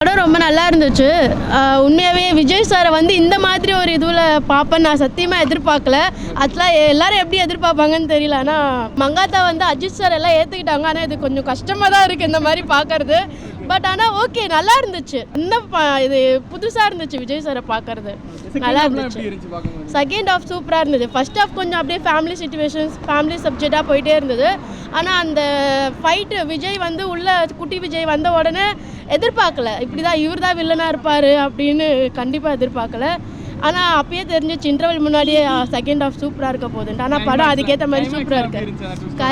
படம் ரொம்ப நல்லா இருந்துச்சு. உண்மையாகவே விஜய் சாரை வந்து இந்த மாதிரி ஒரு இதுவில் பார்ப்பேன் நான் சத்தியமாக எதிர்பார்க்கல. அதெல்லாம் எல்லாரும் எப்படி எதிர்பார்ப்பாங்கன்னு தெரியல. ஆனால் மங்காத்தா வந்து அஜித் சார் எல்லாம் ஏற்றுக்கிட்டாங்க. ஆனால் இது கொஞ்சம் கஷ்டமாக தான் இருக்குது இந்த மாதிரி பார்க்கறது. பட் ஆனால் ஓகே நல்லா இருந்துச்சு. இது புதுசாக இருந்துச்சு விஜய் சாரை பார்க்கறது. நல்லா இருந்துச்சு. செகண்ட் ஹாஃப் சூப்பராக இருந்தது. ஃபர்ஸ்ட் ஹாஃப் கொஞ்சம் அப்படியே ஃபேமிலி சிச்சுவேஷன்ஸ் ஃபேமிலி சப்ஜெக்டாக போயிட்டே இருந்தது. ஆனால் அந்த ஃபைட்டு விஜய் வந்து உள்ள குட்டி விஜய் வந்த உடனே எதிர்பார்க்கல. இப்படி தான் இவர் தான் வில்லனாக இருப்பார் அப்படின்னு கண்டிப்பாக எதிர்பார்க்கல. ஆனால் அப்பயே தெரிஞ்சிச்சு இன்டர்வல் முன்னாடியே செகண்ட் ஹாஃப் சூப்பராக இருக்க போகுதுன்ட்டு. ஆனால் படம் அதுக்கேற்ற மாதிரி சூப்பராக இருக்கு.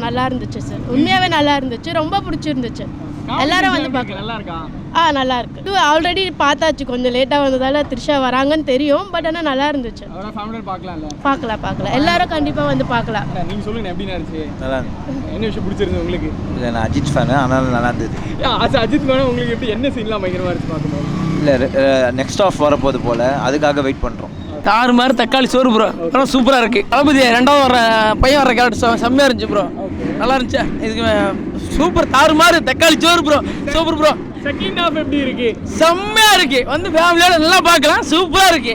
நல்லா இருந்துச்சு சார். உண்மையாகவே நல்லா இருந்துச்சு. ரொம்ப பிடிச்சிருந்துச்சு. எல்லாரும் வந்து பார்க்கலாம். நல்லா இருக்கு. ஆல்ரெடி பார்த்தாச்சு. கொஞ்சம் லேட்டாக வந்ததால த்ரிஷா வராங்கன்னு தெரியும். பட் ஆனால் நல்லா இருந்துச்சு. பார்க்கலாம். எல்லாரும் கண்டிப்பாக வந்து பார்க்கலாம். நீங்க சொல்லுங்க எப்படி இருந்துச்சு? நல்லா இருந்துச்சு. என்ன விஷயம் பிடிச்சிருந்தது உங்களுக்கு? இல்லை நான் அஜித் ஃபேனு, அதனால நல்லா இருந்தது. அஜித் ஃபேனு உங்களுக்கு எப்படி என்ன சீன்லாம் பயங்கரமாக இருந்துச்சு பார்க்கும்போது? இல்லை நெக்ஸ்ட் ஆஃப் வரப்போது போல், அதுக்காக வெயிட் பண்ணுறோம். தாறு மாதிரி தக்காளி சோறு ப்ரோ. ஆனால் சூப்பராக இருக்குது. தளபதி ரெண்டாவது வர பையன் வர கேரக்டர் செம்மையாக இருந்துச்சு ப்ரோ. நல்லா இருந்துச்சு. இதுக்கு சூப்பர் தாறு மாதிரி தக்காளி சோறு bro. Super bro. Second half எப்படி இருக்கு? செம்மையாக இருக்கு. வந்து ஃபேமிலியோட நல்லா பார்க்கலாம். சூப்பராக இருக்கு.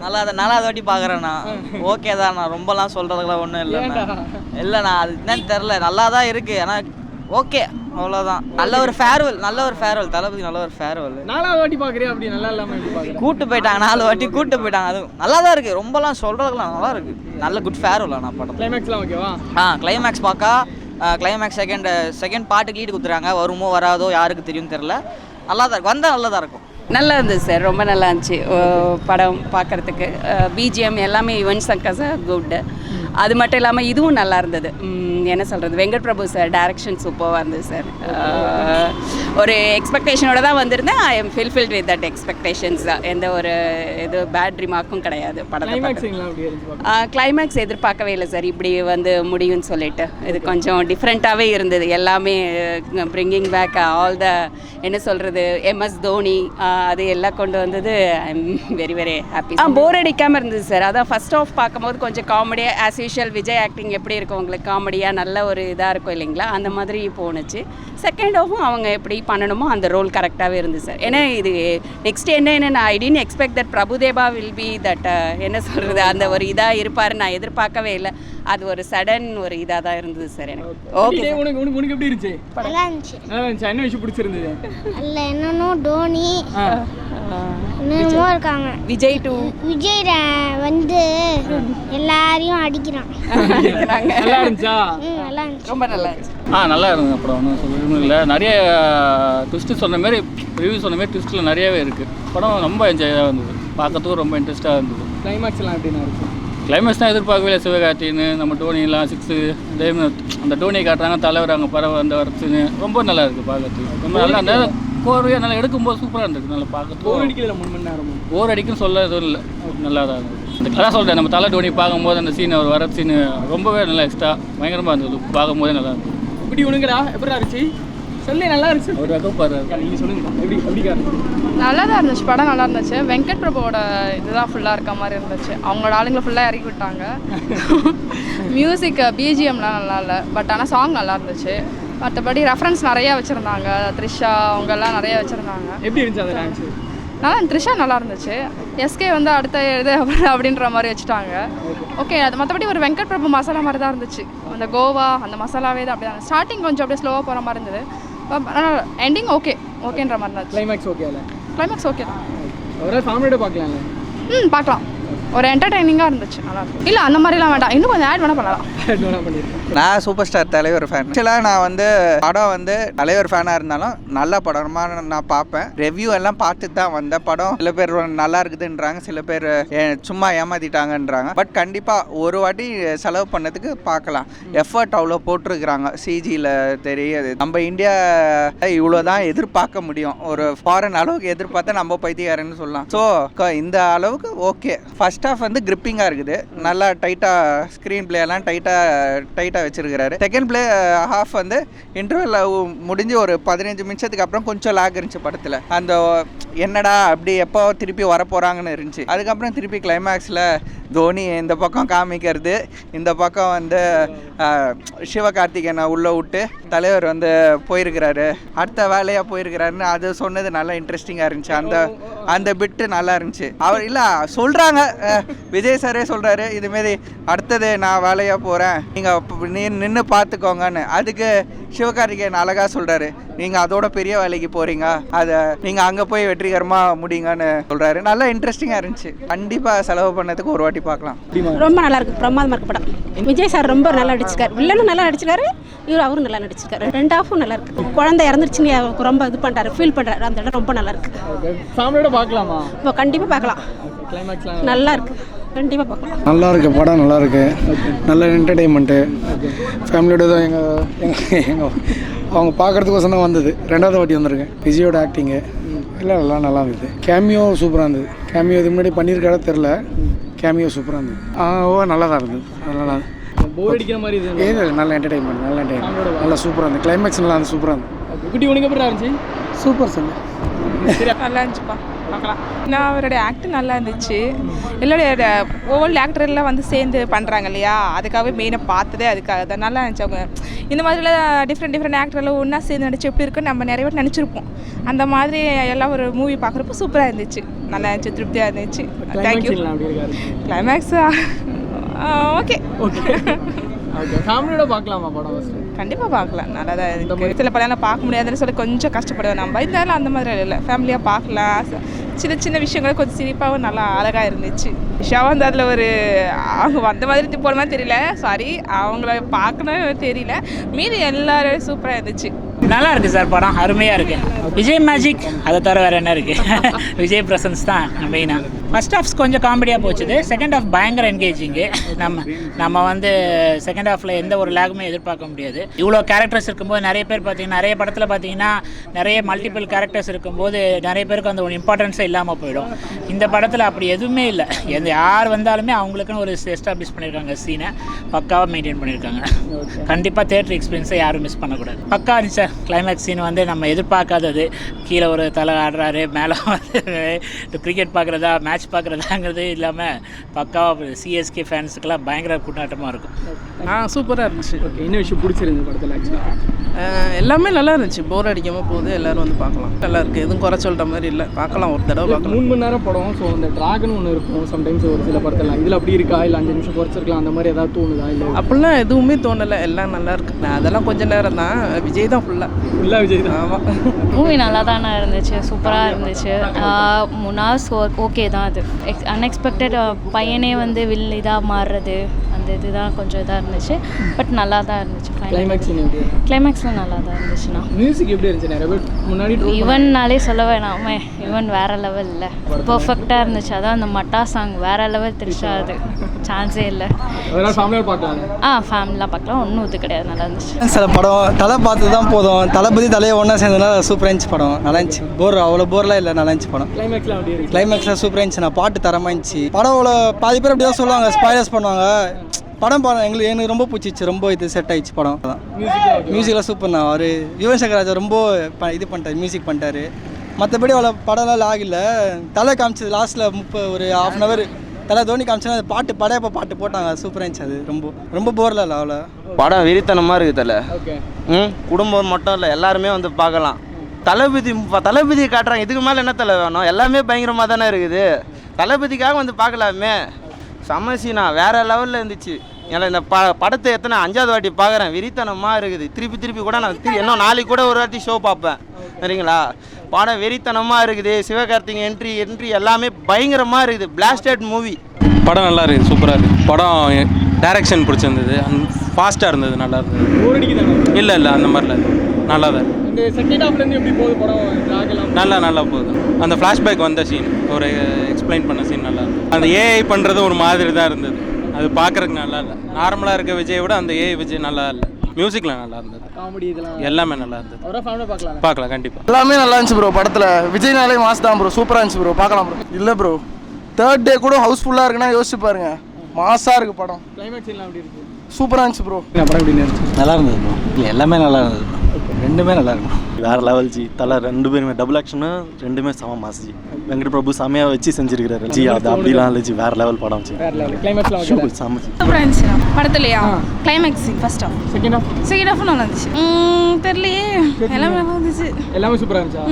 நல்லா அதை வாட்டி பார்க்குறேண்ணா. ஓகே தான். நான் ரொம்பலாம் சொல்கிறதுக்குலாம் ஒன்றும் இல்லைண்ணா. அது என்னன்னு தெரில. நல்லா தான் இருக்குது. ஆனால் ஓகே அவ்வளோதான். நல்ல ஒரு ஃபேர்வெல். தளபதி நல்ல ஒரு ஃபேர்வெல். 4வது வாட்டி பார்க்குறேன் அப்படி நல்லா இல்லாமல் எப்படி பார்க்குறேன்? கூட்டு போயிட்டாங்க. 4 வாட்டி கூட்டு போயிட்டாங்க. அது நல்லா தான் இருக்குது. ரொம்பலாம் சொல்கிறதுக்குலாம் நல்லா இருக்குது. நல்ல குட் ஃபேர்வெல். நான் படம் கிளைமேக்ஸ்லாம் ஓகேவா? கிளைமேக்ஸ் கிளைமேக்ஸ் செகண்ட் பார்ட்டுக்கு லீடு கொடுத்துறாங்க. வருமோ வராதோ யாருக்கு தெரியும் தெரில. நல்லா தான் இருக்கும். வந்தால் நல்லா தான் இருக்கும். நல்லா இருந்துச்சு சார். ரொம்ப நல்லா இருந்துச்சு படம் பார்க்குறதுக்கு. பிஜிஎம் எல்லாமே யுவன் சங்கர் சார் குட். அது மட்டும் இல்லாமல் இதுவும் நல்லா இருந்தது. என்ன சொல்கிறது, வெங்கட் பிரபு சார் டைரக்ஷன் சூப்பராக இருந்தது சார். ஒரு எக்ஸ்பெக்டேஷனோட தான் வந்திருந்தேன். I am fulfilled with that expectations. எந்த ஒரு இது பேட் ரிமார்க்கும் கிடையாது படத்தை. கிளைமேக்ஸ் எதிர்பார்க்கவே இல்லை சார் இப்படி வந்து முடியும்னு சொல்லிட்டு. இது கொஞ்சம் டிஃப்ரெண்ட்டாகவே இருந்தது. எல்லாமே பிரிங்கிங் பேக் ஆல் த என்ன சொல்கிறது MS தோனி அது எல்லாம் கொண்டு வந்தது. I am very very happy. Bore அடிக்காமல் இருந்தது சார். அதான் ஃபர்ஸ்ட் ஆஃப் பார்க்கும்போது கொஞ்சம் காமெடியாக ஆஸ் யூஷுவல் விஜய் ஆக்டிங் எப்படி இருக்கும் உங்களுக்கு காமெடியாக நல்ல ஒரு இதாக இருக்கும் இல்லைங்களா, அந்த மாதிரி போணுச்சு. செகண்ட் ஆஃபும் அவங்க எப்படி பண்ணணுமோ அந்த ரோல் கரெக்டாகவே இருந்துச்சு சார். ஏன்னா இது நெக்ஸ்ட் என்ன I didn't expect that Prabhudeva will be that என்ன சொல்கிறது அந்த ஒரு இதாக இருப்பார். நான் எதிர்பார்க்கவே இல்லை. அது ஒரு சடன் ஒரு இதாக தான் இருந்தது சார் எனக்கு. ஓகே. உனக்கு எப்படி இருந்துச்சு? நல்லா இருந்துச்சு. என்ன விஷயம் பிடிச்சிருந்தது? அல்ல என்னன்னோ டோனி இன்னும் இருக்காங்க. விஜய் வந்து எல்லாரையும் அடிக்கிறான். நல்லா இருந்துச்சா? நல்லா இருந்துச்சு. ரொம்ப நல்லா இருந்துச்சு. நல்லா இருந்தது படம். ஒன்றும் சொல்லணும் இல்லை. நிறைய ட்விஸ்ட்டு சொன்ன மாதிரி ரிவ்யூ சொன்ன மாதிரி ட்விஸ்ட்டில் நிறையவே இருக்குது. படம் ரொம்ப என்ஜாயாக இருந்தது. பார்க்கறதுக்கும் ரொம்ப இன்ட்ரெஸ்ட்டாக இருந்தது. கிளைமேக்ஸ்லாம் எப்படின்னா இருக்கும்? கிளைமேக்ஸ் தான் எதிர்பார்க்கவே இல்லை. சிவகார்த்தின்னு நம்ம டோனிலாம் 6 டைம் அந்த டோனியை காட்டுறாங்க. தலைவர் அங்கே பறவை அந்த வரச்சுன்னு ரொம்ப நல்லா இருக்குது பார்க்கறதுக்கு. ரொம்ப நல்லா அந்த கோர்வையாக நல்லா எடுக்கும்போது சூப்பராக இருந்தது. நல்லா பார்க்கறதுக்கு. போர் அடிக்கல 3 மணி நேரம். போர் அடிக்குன்னு சொல்ல எதுவும் இல்லை. நல்லா தான் இருந்தது. அதான் சொல்கிறேன், நம்ம தலை டோனி பார்க்கும்போது அந்த சீன் அவர் வர சீனு ரொம்பவே நல்லா எக்ஸ்ட்ரா பயங்கரமாக இருந்தது. பார்க்கும்போதே நல்லா இருந்தது. இப்படி உனக்குடா எப்படி இருந்துச்சு? சொல்லி நல்லா இருந்துச்சு. அவர் பாரு நீங்கள் சொல்லுங்க எப்படி நல்லா தான் இருந்துச்சு. படம் நல்லா இருந்துச்சு. வெங்கட் பிரபுவோட இதுதான் ஃபுல்லாக இருக்க மாதிரி இருந்துச்சு. அவங்களோட ஆளுங்களை ஃபுல்லாக இறக்கி விட்டாங்க. மியூசிக் பிஜிஎம்லாம் நல்லா இல்லை. பட் ஆனால் சாங் நல்லா இருந்துச்சு. மற்றபடி ரெஃபரன்ஸ் நிறையா வச்சுருந்தாங்க. த்ரிஷா அவங்கெல்லாம் நிறையா வச்சுருந்தாங்க. எப்படி இருந்துச்சு அந்த டான்ஸ்? நல்லா த்ரிஷா நல்லா இருந்துச்சு. எஸ்கே வந்து அடுத்த இது அப்படின்ற மாதிரி வச்சுட்டாங்க. ஓகே. அது மற்றபடி ஒரு வெங்கட் பிரபு மசாலா மாதிரி தான் இருந்துச்சு. அந்த கோவா அந்த மசாலாவே தான் அப்படி தான். ஸ்டார்டிங் கொஞ்சம் அப்படியே ஸ்லோவாக போகிற மாதிரி இருந்தது. எண்டிங் ஓகேன்ற மாதிரி இருந்துச்சு. கிளைமேக்ஸ் ஓகே இல்லை? கிளைமேக்ஸ் ஓகே தான். ஒரு ஃபேமிலியோட பார்க்கலாம்ல? பார்க்கலாம். ஒரு என்டர்டைனிங்காக இருந்துச்சு. நல்லா இருக்கும். இல்லை அந்த மாதிரிலாம் வேண்டாம். இன்னும் கொஞ்சம் ஆட் வேணால் பண்ணலாம். நான் சூப்பர் ஸ்டார் தலைவர் ஃபேன். ஆக்சுவலாக நான் வந்து படம் வந்து தலைவர் ஃபேனாக இருந்தாலும் நல்ல படமாக நான் பார்ப்பேன். ரிவ்யூ எல்லாம் பார்த்துட்டு தான் வந்த படம். சில பேர் நல்லா இருக்குதுன்றாங்க, சில பேர் சும்மா ஏமாத்திட்டாங்கன்றாங்க. பட் கண்டிப்பாக ஒரு வாட்டி செலவு பண்ணதுக்கு பார்க்கலாம். எஃபர்ட் அவ்வளோ போட்டிருக்கிறாங்க. சிஜியில் தெரியுது. நம்ம இந்தியா இவ்வளோ தான் எதிர்பார்க்க முடியும். ஒரு ஃபாரின் அளவுக்கு எதிர்பார்த்தா நம்ம பைத்தியாரன்னு சொல்லலாம். ஸோ இந்த அளவுக்கு ஓகே. ஃபர்ஸ்ட் ஹாஃப் வந்து கிரிப்பிங்காக இருக்குது. நல்லா டைட்டாக ஸ்க்ரீன் பிளே எல்லாம் டைட்டாக வச்சிருக்கிறாரு. செகண்ட் பிளே ஹாஃப் வந்து இன்டர்வல் முடிஞ்சு ஒரு 15 நிமிஷத்துக்கு அப்புறம் கொஞ்சம் லாக் இருந்துச்சு படத்தில். அந்த என்னடா அப்படி எப்போ திருப்பி வரப்போகிறாங்கன்னு இருந்துச்சு. அதுக்கப்புறம் திருப்பி கிளைமேக்ஸில் தோனி இந்த பக்கம் காமிக்கிறது, இந்த பக்கம் வந்து சிவகார்த்திகேயனை உள்ளே விட்டு தலைவர் வந்து போயிருக்கிறாரு, அடுத்த வேலையாக போயிருக்கிறாருன்னு அது சொன்னது நல்லா இன்ட்ரெஸ்டிங்காக இருந்துச்சு. அந்த பிட்டு நல்லா இருந்துச்சு. அவர் இல்லை சொல்கிறாங்க, விஜய் சாரே சொல்கிறாரு இதுமாரி அடுத்தது நான் வேலையாக போகிறேன் நீங்கள் நின்று பார்த்துக்கோங்கன்னு. அதுக்கு சிவகார்த்திகேயன் அழகாக சொல்கிறாரு, நீங்கள் அதோட பெரிய வேலைக்கு போகிறீங்க, அதை நீங்கள் அங்கே போய் வெற்றிகரமாக முடியுங்கன்னு சொல்கிறாரு. நல்லா இன்ட்ரெஸ்டிங்காக இருந்துச்சு. கண்டிப்பாக செலவு பண்ணதுக்கு ஒரு வாட்டி பார்க்கலாம். ரொம்ப நல்லா இருக்கு, பிரமாதமாக இருக்கு படம். விஜய் சார் ரொம்ப நல்லா நடிச்சிருக்காரு, வில்லனும் நல்லா நடிச்சிருக்காரு, அவரும் நல்லா நடிச்சிருக்காரு. 2 ஹாஃபும் நல்லா இருக்கு. குழந்தை இறந்துருச்சுன்னு ரொம்ப இது பண்ணுறாரு, ஃபீல் பண்ணுறாரு. அந்த இடம் ரொம்ப நல்லா இருக்கு. ஃபேமிலியோட பார்க்கலாமா? இப்போ கண்டிப்பாக பார்க்கலாம். கிளைமேக்ஸ்லாம் நல்லா இருக்கு, கண்டிப்பாக பார்க்கலாம். நல்லா இருக்கு படம், நல்லா இருக்கு. நல்ல என்டர்டெயின்மெண்ட்டு. ஃபேமிலியோட தான் எங்கள் அவங்க பார்க்குறதுக்கோசம் தான் வந்தது. 2வது வாட்டி வந்திருக்கேன். விஜயோட ஆக்டிங்கு எல்லாம் நல்லா இருந்தது. கேமியோ சூப்பராக இருந்தது. கேமியோ இது முன்னாடி பண்ணியிருக்காரா தெரில, கேமியோ சூப்பராக இருந்தது. நல்லா தான் இருந்தது. நல்லா போர் அடிக்கிற மாதிரி நல்ல என்டர்டெயின்மெண்ட், நல்லா சூப்பராக இருந்தது. கிளைமேக்ஸ் நல்லா இருந்தது, சூப்பராக இருந்தது. குட்டி உனக்கு எப்படி இருந்துச்சு? சூப்பர் சொல்லு. நல்லா இருந்துச்சுப்பா, பார்க்கலாம். நான் அவருடைய ஆக்டிங் நல்லா இருந்துச்சு. எல்லோடைய ஓல்டு ஆக்டர் எல்லாம் வந்து சேர்ந்து பண்ணுறாங்க இல்லையா, அதுக்காகவே மெயினாக பார்த்ததே அதுக்காக தான். நல்லா இருந்துச்சு. அவங்க இந்த மாதிரிலாம் டிஃப்ரெண்ட் ஆக்டர்லாம் ஒன்றா சேர்ந்து நடிச்சு எப்படி இருக்குன்னு நம்ம நிறைய பேர் நினச்சிருப்போம். அந்த மாதிரி எல்லாம் ஒரு மூவி பார்க்குறப்ப சூப்பராக இருந்துச்சு, நல்லா இருந்துச்சு, திருப்தியாக இருந்துச்சு. தேங்க்யூ. கிளைமேக்ஸ் ஓகே ஃபேமிலியோட பார்க்கலாமா படம்? கண்டிப்பாக பார்க்கலாம், நல்லா தான் இருக்குது. சில படம் பார்க்க முடியாதுன்னு சொல்லி கொஞ்சம் கஷ்டப்படுவேன் நம்ம. இருந்தாலும் அந்த மாதிரி இல்லை, ஃபேமிலியாக பார்க்கலாம். சின்ன விஷயங்களும் கொஞ்சம் சிரிப்பாகவும் நல்லா அழகாக இருந்துச்சு. ஷாவா வந்து அதில் ஒரு அவங்க வந்த மாதிரி போன மாதிரி தெரியல, சாரி அவங்கள பார்க்கணும் தெரியல. மீதி எல்லாரும் சூப்பராக இருந்துச்சு. நல்லா இருக்குது சார் படம், அருமையாக இருக்குது. விஜய் மேஜிக் அதை தவிர வேறு என்ன இருக்குது? விஜய் ப்ரெசன்ஸ் தான் மெயினாக. ஃபர்ஸ்ட் ஹாஃப்ஸ் கொஞ்சம் காமெடியாக போச்சுது, செகண்ட் ஹாஃப் பயங்கர என்கேஜிங்கு. நம்ம வந்து செகண்ட் ஹாஃபில் எந்த ஒரு லேகுமே எதிர்பார்க்க முடியாது. இவ்வளோ கேரக்டர்ஸ் இருக்கும்போது நிறைய பேர் பார்த்தீங்கன்னா, நிறைய படத்தில் பார்த்தீங்கன்னா நிறைய மல்டிபிள் கேரக்டர்ஸ் இருக்கும்போது நிறைய பேருக்கு அந்த ஒரு இம்பார்ட்டன்ஸே இல்லாமல் போயிடும். இந்த படத்தில் அப்படி எதுவுமே இல்லை. யார் வந்தாலுமே அவங்களுக்குன்னு ஒரு எஸ்டாப்ளிஷ் பண்ணியிருக்காங்க, சீனை பக்காவாக மெயின்டைன் பண்ணியிருக்காங்க. கண்டிப்பாக தேட்டர் எக்ஸ்பீரியன்ஸை யாரும் மிஸ் பண்ணக்கூடாது. பக்கா இருந்துச்சு சார். கிளைமேக்ஸ் சீன் வந்து நம்ம எதிர்பார்க்காதது, கீழே ஒரு தலை ஆடுறாரு, மேலே வந்து கிரிக்கெட் பார்க்குறதா மேட்ச் பார்க்குறதாங்கிறது இல்லாமல் பக்காவாக சிஎஸ்கே ஃபேன்ஸுக்கெல்லாம் பயங்கர கொண்டாட்டமாக இருக்கும். சூப்பராக இருந்துச்சு. ஓகே, என்ன விஷயம் பிடிச்சிருந்து படத்தில்? ஆக்சுவலாக எல்லாமே நல்லா இருந்துச்சு, போர் அடிக்காமல் போகுது, எல்லோரும் வந்து பார்க்கலாம். நல்லா இருக்குது, எதுவும் குறை சொல்கிற மாதிரி இல்லை, பார்க்கலாம், ஒரு தடவை பார்க்கலாம். 3 மணி நேரம் படம். ஸோ அந்த ட்ராகன் ஒன்று இருக்கும் சம்டைம்ஸ் ஒரு சில படத்தில். இதில் அப்படி இருக்கா, இல்லை 5 நிமிஷம் குறைச்சிருக்கலாம், அந்த மாதிரி ஏதாவது தோணுதா? இல்லை அப்படிலாம் எதுவுமே தோணலை, எல்லாம் நல்லா இருக்கு. அதெல்லாம் கொஞ்சம் நேரம் தான், விஜய் தான் ஃபுல்லாக விஜய் தான். ஆமாம், மூவி நல்லா தானே இருந்துச்சு, சூப்பராக இருந்துச்சு. முன்னாஸ் ஓகே தான். அது அன்எக்ஸ்பெக்டட் பையனே வந்து இதாக மாறுறது, அந்த இதுதான் கொஞ்சம் இதாக இருந்துச்சு. பட் நல்லா தான் இருந்துச்சு. கிளைமேக்ஸில் நல்லா தான் இருந்துச்சுண்ணா. மியூசிக் எப்படி இருந்துச்சு? நிறைய பேர் முன்னாடி ஈவன்னாலே சொல்ல வேணாமே, ஈவன் வேறு லெவல் இல்லை, பர்ஃபெக்டாக இருந்துச்சு. அதான் அந்த மட்டா சாங் வேறு லெவல் திருச்சா, அது சான்ஸே இல்லை. ஃபேமிலியாக பார்க்கலாம். ஃபேமிலியாக பார்க்கலாம், ஒன்றும் இது கிடையாது, நல்லா இருந்துச்சு. சில படம் தலை பார்த்து தான் போதும், தளபதி தலையை ஒன்றா சேர்ந்ததுனால சூப்பராக இருந்துச்சு படம். நல்லா இருந்துச்சு, அவ்வளோ போர்லாம் இல்லை, நல்லா இருந்துச்சு படம். கிளைமேக்ஸ்லாம் சூப்பராக இருந்துச்சு. நான் பாட்டு தரமாக இருந்துச்சு. படம் அவ்வளோ பாதி பேர் அப்படி தான் சொல்லுவாங்க, ஸ்பாய்லர்ஸ் பண்ணுவாங்க. படம் எனக்கு ரொம்ப பிடிச்சிச்சு, ரொம்ப இது செட் ஆயிடுச்சு படம். தான் மியூசிக்லாம் சூப்பர்ண்ணா. அவர் யுவன் சங்கர் ராஜா ரொம்ப இது பண்ணிட்டார், மியூசிக் பண்ணிட்டாரு. மற்றபடி அவ்வளோ படம்லாம் ஆகல. தலை காமிச்சது லாஸ்ட்டில் ஒரு ½ அன் ஹவர் தலை தோனி காமிச்சா அது பாட்டு படையப்பா பாட்டு போட்டாங்க, சூப்பராக இருந்துச்சு. அது ரொம்ப போரில் இல்லை அவ்வளோ. படம் வெறித்தனமாக இருக்குது தலை. குடும்பம் மட்டும் இல்லை, எல்லாருமே வந்து பார்க்கலாம். தளபதி காட்டுறாங்க, இதுக்கு மேலே என்ன தலை வேணும்? எல்லாமே பயங்கரமாக தானே இருக்குது. தளபதிக்காக வந்து பார்க்கலாமே. சமசீனா வேறு லெவலில் இருந்துச்சு. ஏன்னா இந்த படத்தை எத்தனை 5வது வாட்டி பார்க்குறேன், வெறித்தனமாக இருக்குது. திருப்பி கூட நான் இன்னும் நாளைக்கு கூட ஒரு வாட்டி ஷோ பார்ப்பேன், சரிங்களா? படம் வெறித்தனமாக இருக்குது. சிவகார்த்திகேயன் என்ட்ரி எல்லாமே பயங்கரமாக இருக்குது. Blasted movie. படம் நல்லா இருக்குது, சூப்பராக இருக்குது. படம் டைரக்ஷன் பிடிச்சிருந்தது, ஃபாஸ்ட்டாக இருந்தது, நல்லா இருந்தது. இல்லை அந்த மாதிரிலாம் நல்லா தான். இந்த செகண்ட் ஹாஃப்லேருந்து எப்படி போகுது படம்? நல்லா போகுது. அந்த ஃப்ளாஷ்பேக் வந்த சீன், ஒரு எக்ஸ்பிளைன் பண்ண சீன் நல்லா இருந்தது. அந்த ஏஐ பண்ணுறது ஒரு மாதிரி தான் இருந்தது, அது பார்க்குறதுக்கு நல்லா இல்லை. நார்மலாக இருக்க விஜயை விட அந்த ஏஐ விஜய் நல்லா இல்லை. மியூசிக்கில் நல்லா இருந்தது, காமெடி இதெல்லாம் எல்லாமே நல்லா இருந்தது. பார்க்கலாம் கண்டிப்பாக. எல்லாமே நல்லா இருந்துச்சு ப்ரோ. படத்தில் விஜய்னாலே மாஸ் தான் ப்ரோ, சூப்பராக இருந்துச்சு ப்ரோ, பார்க்கலாம் ப்ரோ. இல்லை ப்ரோ, 3rd டே கூட ஹவுஸ்ஃபுல்லாக இருக்குன்னா யோசிச்சு பாருங்க, மாஸாக இருக்குது படம். கிளைமேக்ஸ் எல்லாம் எப்படி இருக்குது? சூப்பராக இருந்துச்சு ப்ரோ. படம் எப்படி இருந்துச்சு? நல்லா இருந்தது ப்ரோ, எல்லாமே நல்லா இருந்தது. ரெண்டுமே நல்லா இருக்கும். வேற லெவல் ஜி. தலை ரெண்டு பேருமே டபுள் ஆக்ஷனு, ரெண்டுமே சம மாஸ் ஜி. வெங்கட் பிரபு செமையாக வச்சு செஞ்சிருக்கிறாரு ஜி. அது அப்படிலாம் இல்லை ஜி, வேற லெவல் படம் ஜி. வேற லெவல் கிளைமேக்ஸ்லாம் சூப்பர் செம ஜி. சூப்பராக இருந்துச்சு படத்துலையா? Climax first half, second half second half நல்லா இருந்துச்சு. தெரியலையே, எல்லாமே நல்லா இருந்துச்சு. எல்லாமே சூப்பராக இருந்துச்சா?